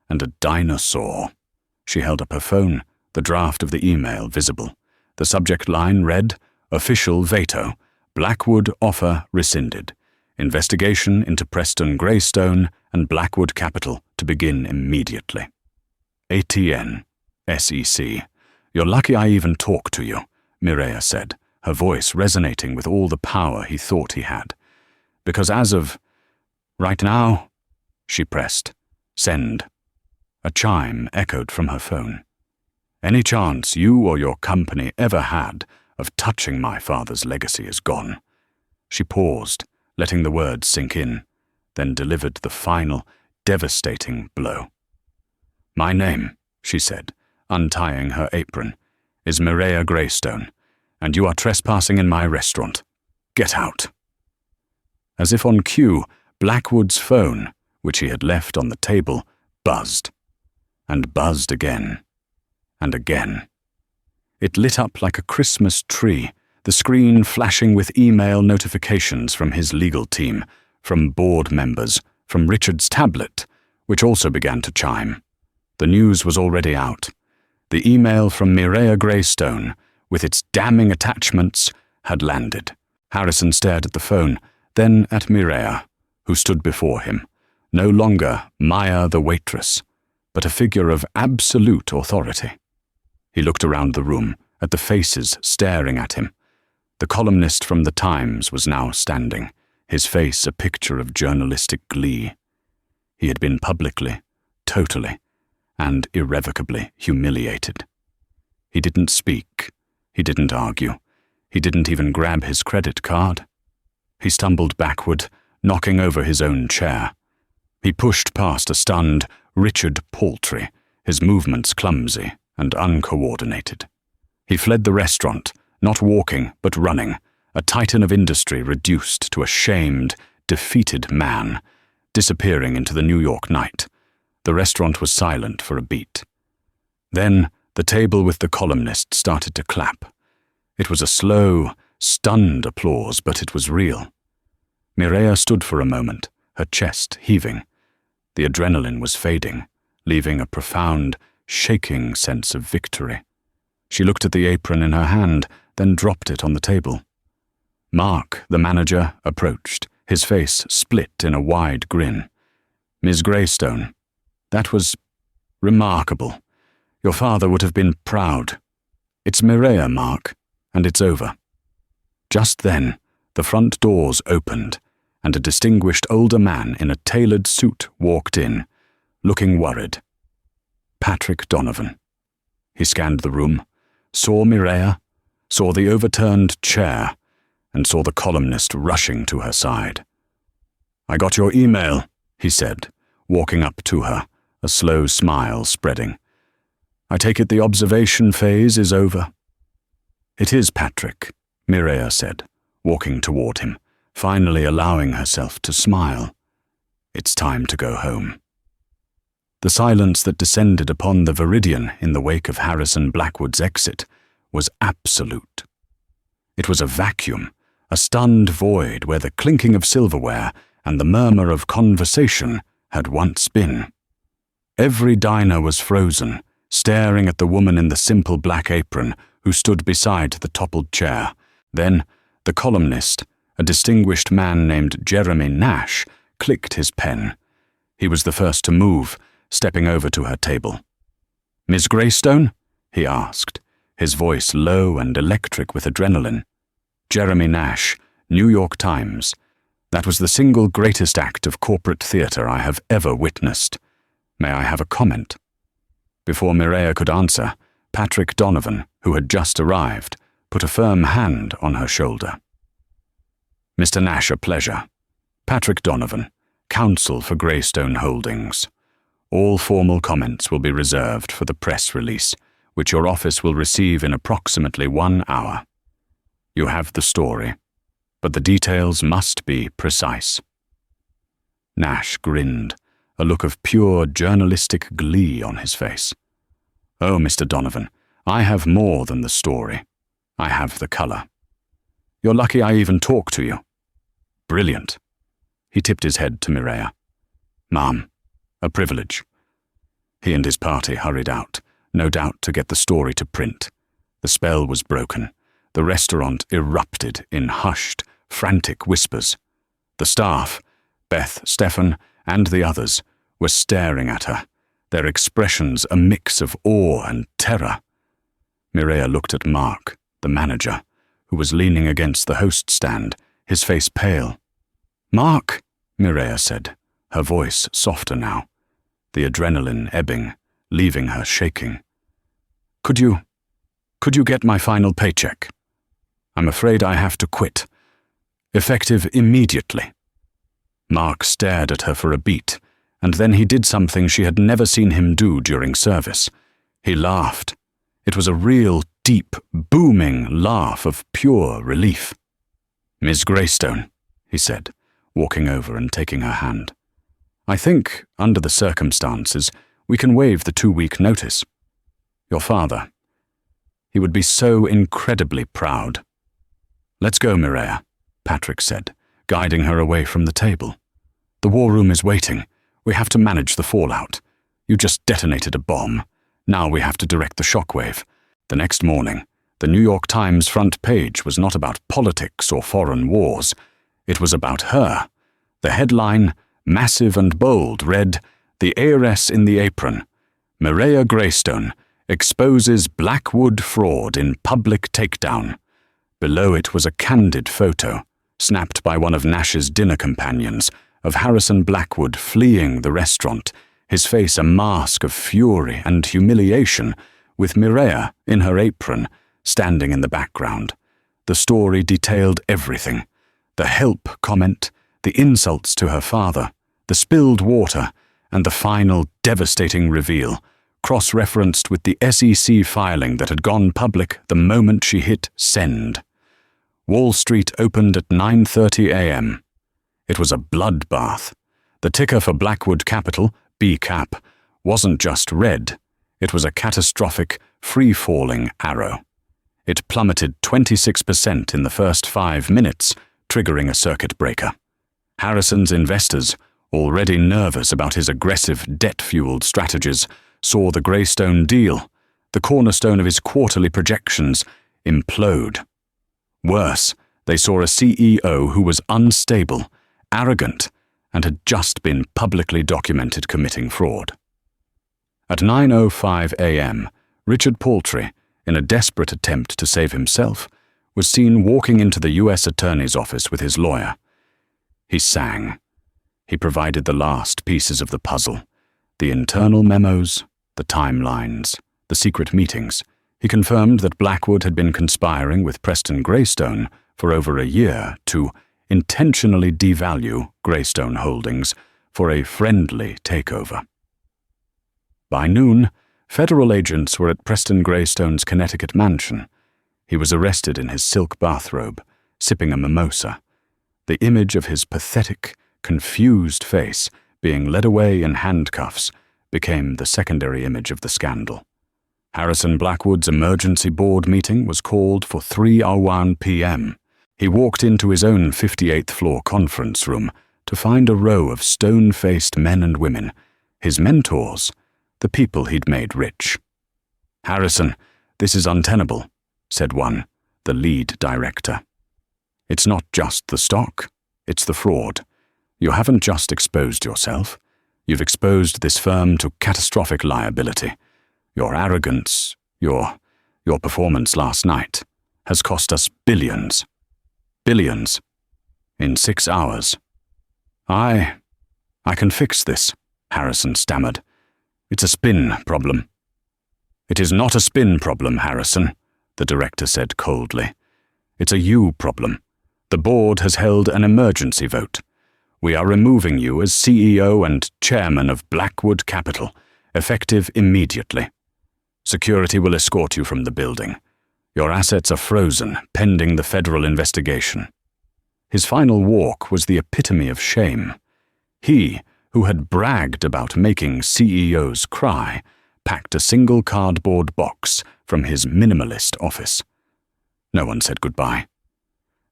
and a dinosaur." She held up her phone, the draft of the email visible. The subject line read, "Official veto. Blackwood offer rescinded. Investigation into Preston Greystone and Blackwood Capital to begin immediately. ATN, SEC. You're lucky I even talked to you," Mireya said, her voice resonating with all the power he thought he had. "Because as of right now," she pressed, "send." A chime echoed from her phone. "Any chance you or your company ever had of touching my father's legacy is gone." She paused, letting the words sink in, then delivered the final, devastating blow. "My name," she said, untying her apron, "is Mireya Greystone, and you are trespassing in my restaurant. Get out." As if on cue, Blackwood's phone, which he had left on the table, buzzed, and buzzed again, and again. It lit up like a Christmas tree, the screen flashing with email notifications from his legal team, from board members, from Richard's tablet, which also began to chime. The news was already out. The email from Mireya Greystone, with its damning attachments, had landed. Harrison stared at the phone, then at Mireya, who stood before him, no longer Maya the waitress, but a figure of absolute authority. He looked around the room, at the faces staring at him. The columnist from the Times was now standing, his face a picture of journalistic glee. He had been publicly, totally, and irrevocably humiliated. He didn't speak. He didn't argue. He didn't even grab his credit card. He stumbled backward, knocking over his own chair. He pushed past a stunned Richard Paltry, his movements clumsy and uncoordinated. He fled the restaurant, Not walking, but running, a titan of industry reduced to a shamed, defeated man, disappearing into the New York night. The restaurant was silent for a beat. Then the table with the columnist started to clap. It was a slow, stunned applause, but it was real. Mireia stood for a moment, her chest heaving. The adrenaline was fading, leaving a profound, shaking sense of victory. She looked at the apron in her hand, then dropped it on the table. Mark, the manager, approached, his face split in a wide grin. "Miss Greystone, that was remarkable. Your father would have been proud. It's Mireia, Mark, and it's over." Just then, the front doors opened, and a distinguished older man in a tailored suit walked in, looking worried. Patrick Donovan. He scanned the room, saw Mireia, saw the overturned chair, and saw the columnist rushing to her side. "I got your email," he said, walking up to her, a slow smile spreading. "I take it the observation phase is over?" "It is, Patrick," Mireia said, walking toward him, finally allowing herself to smile. "It's time to go home." The silence that descended upon the Viridian in the wake of Harrison Blackwood's exit was absolute. It was a vacuum, a stunned void where the clinking of silverware and the murmur of conversation had once been. Every diner was frozen, staring at the woman in the simple black apron who stood beside the toppled chair. Then, the columnist, a distinguished man named Jeremy Nash, clicked his pen. He was the first to move, stepping over to her table. "Miss Greystone?" he asked, his voice low and electric with adrenaline. Jeremy Nash, New York Times. That was the single greatest act of corporate theater I have ever witnessed. May I have a comment? Before Mireia could answer, Patrick Donovan, who had just arrived, put a firm hand on her shoulder. "Mr. Nash, a pleasure. Patrick Donovan, counsel for Greystone Holdings. All formal comments will be reserved for the press release, which your office will receive in approximately 1 hour. You have the story, but the details must be precise." Nash grinned, a look of pure journalistic glee on his face. "Oh, Mr. Donovan, I have more than the story. I have the color. You're lucky I even talked to you." "Brilliant." He tipped his head to Mireia. "Ma'am, a privilege." He and his party hurried out, no doubt to get the story to print. The spell was broken. The restaurant erupted in hushed, frantic whispers. The staff, Beth, Stefan, and the others, were staring at her, their expressions a mix of awe and terror. Mireia looked at Mark, the manager, who was leaning against the host stand, his face pale. "Mark," Mireia said, her voice softer now, the adrenaline ebbing, leaving her shaking. Could you get my final paycheck? I'm afraid I have to quit. Effective immediately." Mark stared at her for a beat, and then he did something she had never seen him do during service. He laughed. It was a real, deep, booming laugh of pure relief. "Miss Greystone," he said, walking over and taking her hand. "I think, under the circumstances, we can waive the 2-week notice. Your father. He would be so incredibly proud." "Let's go, Mireia," Patrick said, guiding her away from the table. "The war room is waiting. We have to manage the fallout. You just detonated a bomb. Now we have to direct the shockwave." The next morning, the New York Times front page was not about politics or foreign wars. It was about her. The headline, massive and bold, read, "The heiress in the apron. Mireia Greystone exposes Blackwood fraud in public takedown." Below it was a candid photo, snapped by one of Nash's dinner companions, of Harrison Blackwood fleeing the restaurant, his face a mask of fury and humiliation, with Mireia, in her apron, standing in the background. The story detailed everything: the help comment, the insults to her father, the spilled water, and the final devastating reveal: cross-referenced with the SEC filing that had gone public the moment she hit send. Wall Street opened at 9:30 a.m. It was a bloodbath. The ticker for Blackwood Capital, BCAP, wasn't just red. It was a catastrophic, free-falling arrow. It plummeted 26% in the first 5 minutes, triggering a circuit breaker. Harrison's investors, already nervous about his aggressive, debt-fueled strategies, saw the Greystone deal, the cornerstone of his quarterly projections, implode. Worse, they saw a CEO who was unstable, arrogant, and had just been publicly documented committing fraud. At 9:05 a.m., Richard Paltry, in a desperate attempt to save himself, was seen walking into the U.S. Attorney's office with his lawyer. He sang. He provided the last pieces of the puzzle, the internal memos, the timelines, the secret meetings. He confirmed that Blackwood had been conspiring with Preston Greystone for over a year to intentionally devalue Greystone Holdings for a friendly takeover. By noon, federal agents were at Preston Greystone's Connecticut mansion. He was arrested in his silk bathrobe, sipping a mimosa. The image of his pathetic, confused face being led away in handcuffs became the secondary image of the scandal. Harrison Blackwood's emergency board meeting was called for 3:01 p.m. He walked into his own 58th floor conference room to find a row of stone-faced men and women, his mentors, the people he'd made rich. "Harrison, this is untenable," said one, the lead director. "It's not just the stock, it's the fraud. You haven't just exposed yourself. You've exposed this firm to catastrophic liability. Your arrogance, your performance last night, has cost us billions. Billions. In 6 hours." I can fix this," Harrison stammered. "It's a spin problem." "It is not a spin problem, Harrison," the director said coldly. "It's a you problem. The board has held an emergency vote. We are removing you as CEO and chairman of Blackwood Capital, effective immediately. Security will escort you from the building. Your assets are frozen, pending the federal investigation." His final walk was the epitome of shame. He, who had bragged about making CEOs cry, packed a single cardboard box from his minimalist office. No one said goodbye.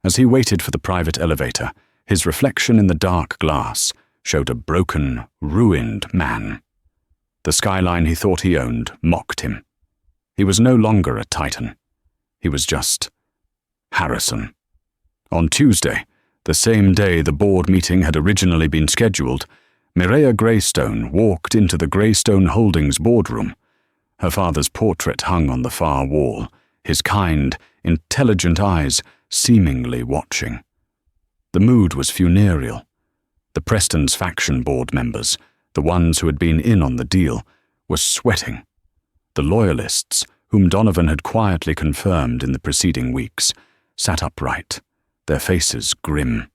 As he waited for the private elevator, his reflection in the dark glass showed a broken, ruined man. The skyline he thought he owned mocked him. He was no longer a titan. He was just Harrison. On Tuesday, the same day the board meeting had originally been scheduled, Mireya Greystone walked into the Greystone Holdings boardroom. Her father's portrait hung on the far wall, his kind, intelligent eyes seemingly watching. The mood was funereal. The Preston's faction board members, the ones who had been in on the deal, were sweating. The loyalists, whom Donovan had quietly confirmed in the preceding weeks, sat upright, their faces grim.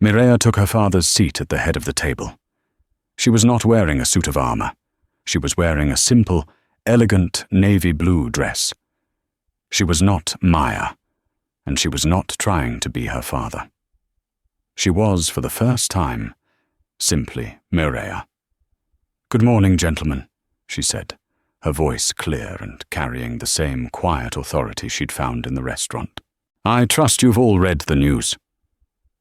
Mireya took her father's seat at the head of the table. She was not wearing a suit of armor. She was wearing a simple, elegant navy blue dress. She was not Maya, and she was not trying to be her father. She was, for the first time, simply Mireya. "Good morning, gentlemen," she said, her voice clear and carrying the same quiet authority she'd found in the restaurant. "I trust you've all read the news."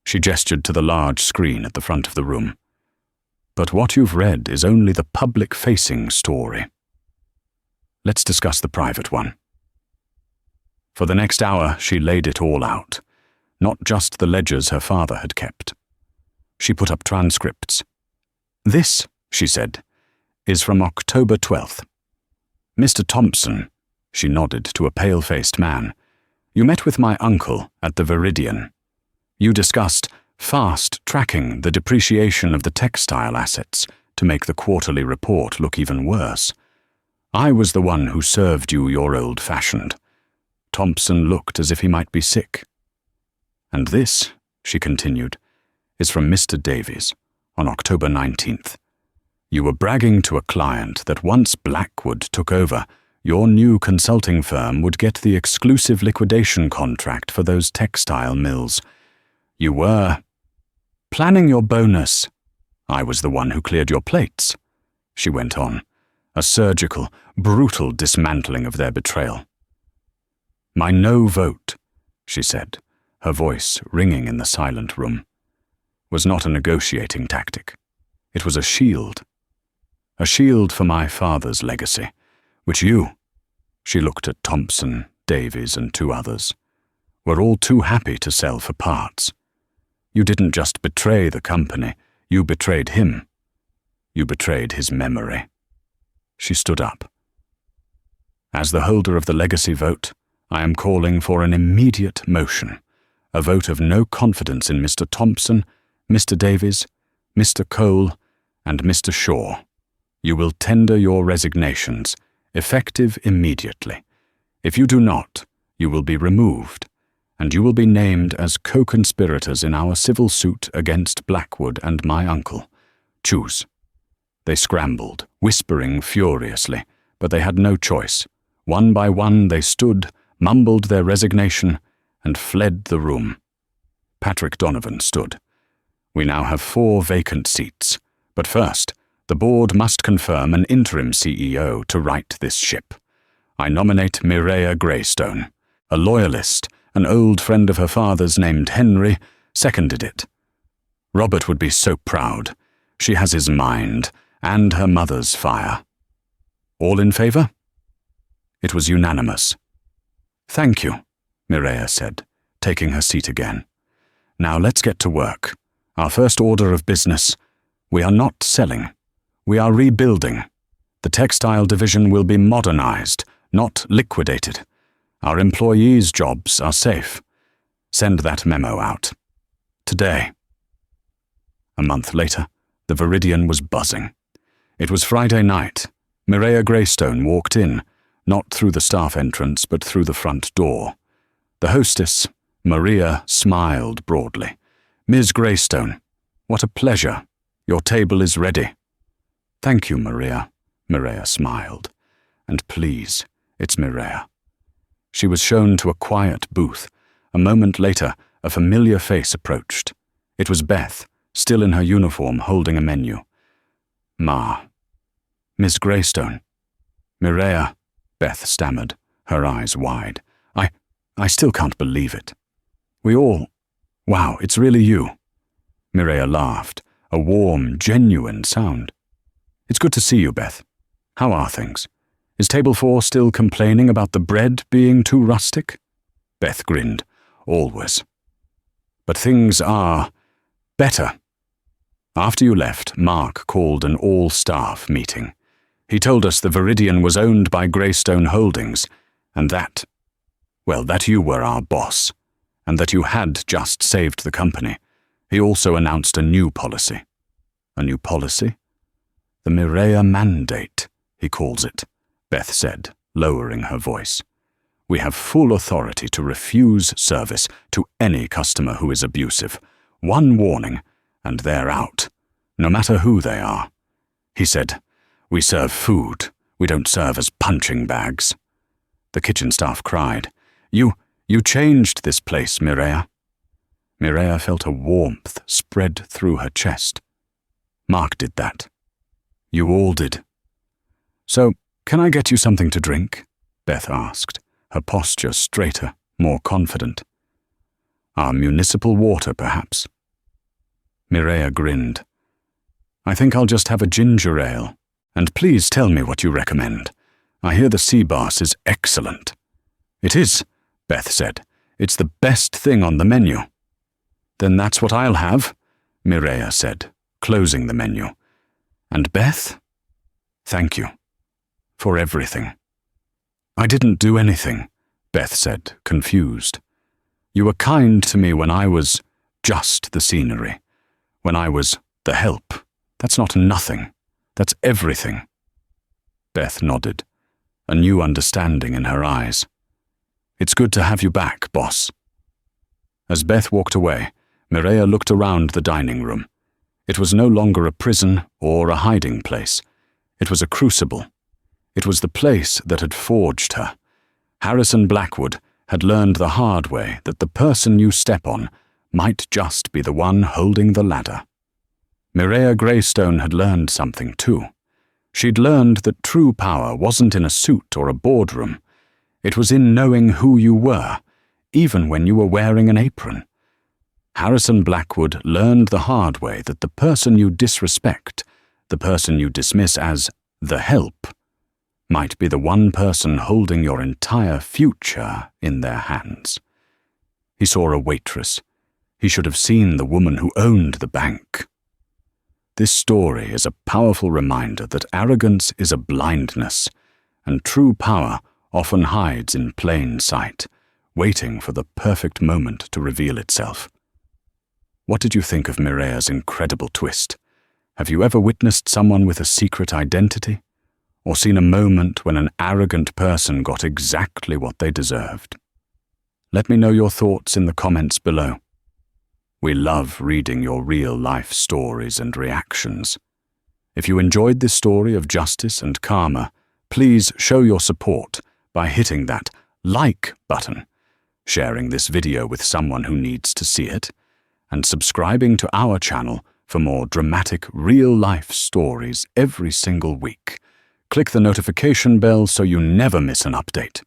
She gestured to the large screen at the front of the room. "But what you've read is only the public-facing story. Let's discuss the private one." For the next hour, she laid it all out, not just the ledgers her father had kept. She put up transcripts. "This," she said, "is from October 12th. Mr. Thompson," she nodded to a pale-faced man, "you met with my uncle at the Viridian. You discussed fast-tracking the depreciation of the textile assets to make the quarterly report look even worse. I was the one who served you your old-fashioned." Thompson looked as if he might be sick. "And this," she continued, "is from Mr. Davies on October 19th. You were bragging to a client that once Blackwood took over, your new consulting firm would get the exclusive liquidation contract for those textile mills. You were planning your bonus. I was the one who cleared your plates, she went on, a surgical, brutal dismantling of their betrayal. My no vote, she said, her voice ringing in the silent room, was not a negotiating tactic. It was a shield for my father's legacy, which you, she looked at Thompson, Davies, and 2 others, were all too happy to sell for parts. You didn't just betray the company, you betrayed him. You betrayed his memory. She stood up. As the holder of the legacy vote, I am calling for an immediate motion, a vote of no confidence in Mr. Thompson, Mr. Davies, Mr. Cole, and Mr. Shaw. You will tender your resignations, effective immediately. If you do not, you will be removed, and you will be named as co-conspirators in our civil suit against Blackwood and my uncle. Choose. They scrambled, whispering furiously, but they had no choice. One by one they stood, mumbled their resignation, and fled the room. Patrick Donovan stood. We now have 4 vacant seats, but first, the board must confirm an interim CEO to right this ship. I nominate Mireya Greystone. A loyalist, an old friend of her father's named Henry, seconded it. Robert would be so proud. She has his mind, and her mother's fire. All in favor? It was unanimous. Thank you, Mireya said, taking her seat again. Now let's get to work. Our first order of business. We are not selling. We are rebuilding. The textile division will be modernized, not liquidated. Our employees' jobs are safe. Send that memo out. Today. A month later, the Viridian was buzzing. It was Friday night. Mireya Greystone walked in, not through the staff entrance, but through the front door. The hostess, Maria, smiled broadly. Ms. Greystone, what a pleasure. Your table is ready. Thank you, Maria, Mireya smiled. And please, it's Mireya. She was shown to a quiet booth. A moment later, a familiar face approached. It was Beth, still in her uniform, holding a menu. Ma. Miss Greystone. Mireya, Beth stammered, her eyes wide. I still can't believe it. Wow, it's really you. Mireya laughed, a warm, genuine sound. It's good to see you, Beth. How are things? Is Table 4 still complaining about the bread being too rustic? Beth grinned. Always. But things are better. After you left, Mark called an all-staff meeting. He told us the Viridian was owned by Greystone Holdings, and that you were our boss, and that you had just saved the company. He also announced a new policy. A new policy? The Mireya Mandate, he calls it, Beth said, lowering her voice. We have full authority to refuse service to any customer who is abusive. One warning, and they're out, no matter who they are. He said, we serve food. We don't serve as punching bags. The kitchen staff cried. You changed this place, Mireya. Mireya felt a warmth spread through her chest. Mark did that. You all did. So, can I get you something to drink? Beth asked, her posture straighter, more confident. Our municipal water, perhaps? Mireya grinned. I think I'll just have a ginger ale. And please tell me what you recommend. I hear the sea bass is excellent. It is, Beth said. It's the best thing on the menu. Then that's what I'll have, Mireya said, closing the menu. And Beth? Thank you. For everything. I didn't do anything, Beth said, confused. You were kind to me when I was just the scenery. When I was the help. That's not nothing. That's everything. Beth nodded, a new understanding in her eyes. It's good to have you back, boss. As Beth walked away, Mireya looked around the dining room. It was no longer a prison or a hiding place. It was a crucible. It was the place that had forged her. Harrison Blackwood had learned the hard way that the person you step on might just be the one holding the ladder. Mireia Greystone had learned something too. She'd learned that true power wasn't in a suit or a boardroom. It was in knowing who you were, even when you were wearing an apron. Harrison Blackwood learned the hard way that the person you disrespect, the person you dismiss as the help, might be the one person holding your entire future in their hands. He saw a waitress. He should have seen the woman who owned the bank. This story is a powerful reminder that arrogance is a blindness, and true power often hides in plain sight, waiting for the perfect moment to reveal itself. What did you think of Mireia's incredible twist? Have you ever witnessed someone with a secret identity? Or seen a moment when an arrogant person got exactly what they deserved? Let me know your thoughts in the comments below. We love reading your real-life stories and reactions. If you enjoyed this story of justice and karma, please show your support by hitting that like button, sharing this video with someone who needs to see it, and subscribing to our channel for more dramatic real-life stories every single week. Click the notification bell so you never miss an update.